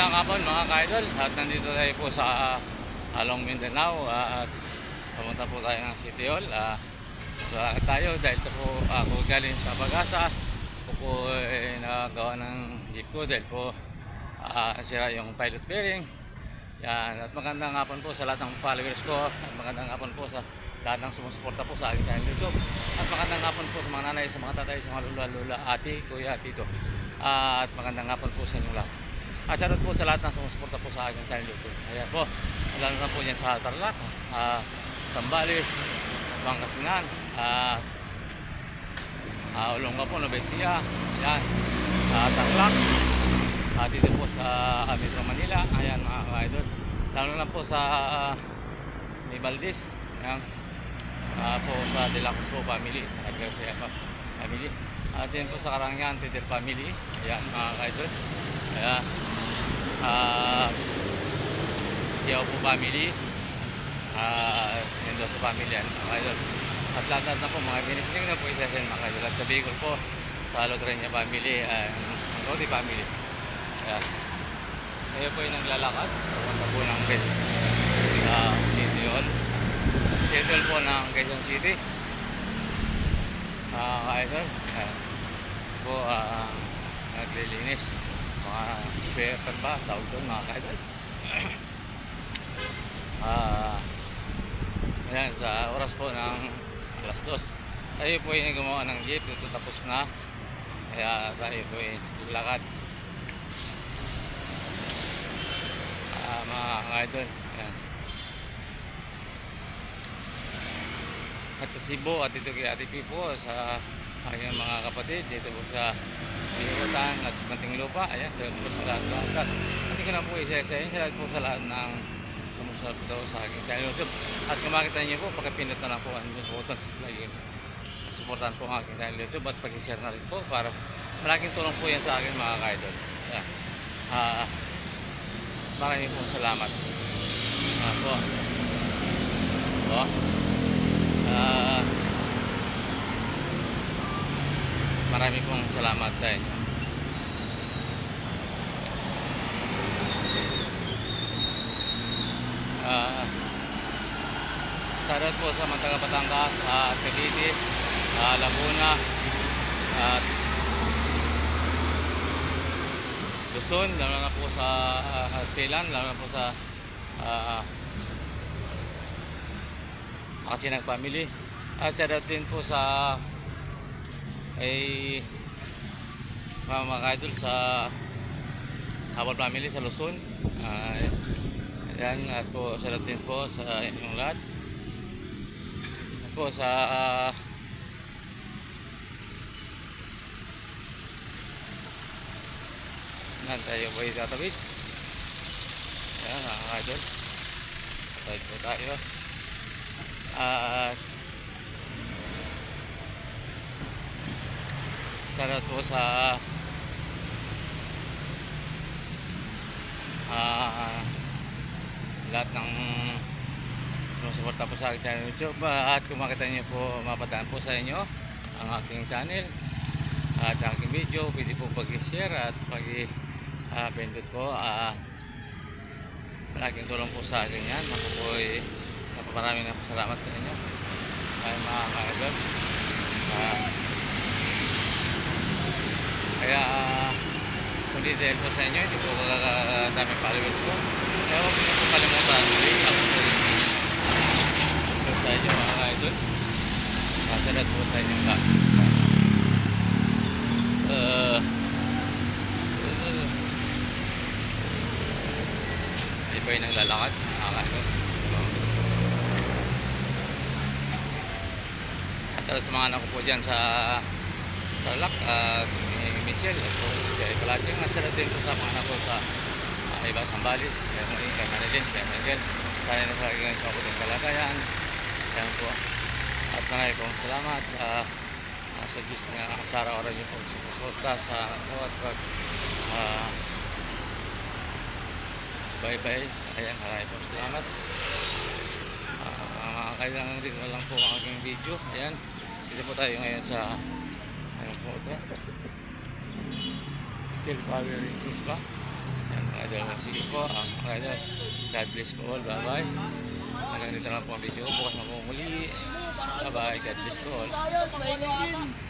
Magandang hapon mga ka-idol, at nandito tayo po sa Along Mindanao at pumunta po tayo ng City Hall. Lakad tayo dahil ito po ako galing sa Pag-asa. Ako po nagawa ng jeep ko dahil po sira yung pilot bearing. Yan, at magandang hapon po sa lahat ng followers ko, at magandang hapon po sa lahat ng sumusuporta po sa aking channel YouTube, at magandang hapon po sa mga nanay, sa mga tatay, sa mga lula, ate, kuya, tito, at magandang hapon po sa inyo lahat. Shoutout po sa lahat ng sumusuporta po sa aking channel YouTube. Ayan po, lalo na po yan sa Tarlac, Zambales, Pangasinan, Olongapo, Nueva Ecija, yan, Tarlac, dito po sa Metro Manila. Ayan mga ka-idol, lalo na po sa May Valdez, ayan, po sa De La Cruz po family, Garcia family, at din po sa Karangyaan, Tider family. Ayan mga ka-idol, ayan, Diyaw po family, Mendoza family, yan mga ka-idol. At lahat na po mga binisling na po isa-sen mga ka-idol. At sa Bicol po, sa Lotrenya family, Rodi family. Ayan, kayo po yung naglalakad papunta po ng City Hall. City Hall po ng Quezon City, ka-idol. Ayan po, naglilinis mga sweater ba tawag doon mga ka-idol. Ayan, sa oras po ng alas 2 tayo po yung gumawa ng jeep. Ito tapos na, kaya tayo po yung lakad, mga ka-idol. Ayan. At sa Cebu, at dito kay Ate Pipo, sa aking mga kapatid dito po sa Binutan at Muntinlupa. Ayan, sa lahat ng lahat. Hindi ko na po isa-isayin sa lahat po sa lahat ng sumusunod sa aking channel YouTube. At kung makita niyo po, pagkapindot na lang po ang button, laging supportan po ang aking channel YouTube, at pag-share na rin po para malaking tulong po yan sa akin mga ka-idol. Ayan. Maraming pong salamat po. Maraming pong salamat sa inyo. Shoutout po sa mga taga Batangas, Cavite, Laguna, at Luzon, lalo na po sa Pilan, lalo na po sa Kasinag family. At shoutout din po sa mga ka-idol sa Habol family sa Luzon. Ayan, at po shoutout din po sa inyong lahat. At po sa tayo po itatawid. Ayan mga ka-idol, tatawid po tayo. Shoutout po sa lahat ng sumusuporta po sa aking channel YouTube. At kung makita nyo po, mapadaan po sa inyo ang aking channel at aking video, pwede po pag-share at pag-pindot po. Malaking tulong po sa akin yan. Ako po ay napaparaming na po salamat sa inyo ay mga ka-idol. Kaya kung di dahil po sa inyo, hindi po dami followers ko, kaya huwag niyo po kalimutan ako sa inyo mga ka-idol. Masalat po sa inyo lahat. Hindi pa yung naglalakad mga ka-idol. At sa mga anak ko po dyan sa Tarlac, Michelle, at po kay Palaching, at sa din po sa mga anak ko sa iba, Zambales, kay Marie, kay Marilyn, kay Miguel, kaya na sa aking sa kuting kalagayan. Kaya po, at maraming pong salamat sa Diyos na sa araw-araw niyo po suporta sa ako, at bye-bye. Ayan, maraming pong salamat. Kailangan din lang po ang aking video. Ayan, dito po tayo ngayon sa ayun po ito, scale power increase pa. Ayan, idol. Sige po, mga idol. God bless po all. Bye-bye. Hanggang dito lang po ang video. Bukas na po muli. Bye-bye. God bless po all.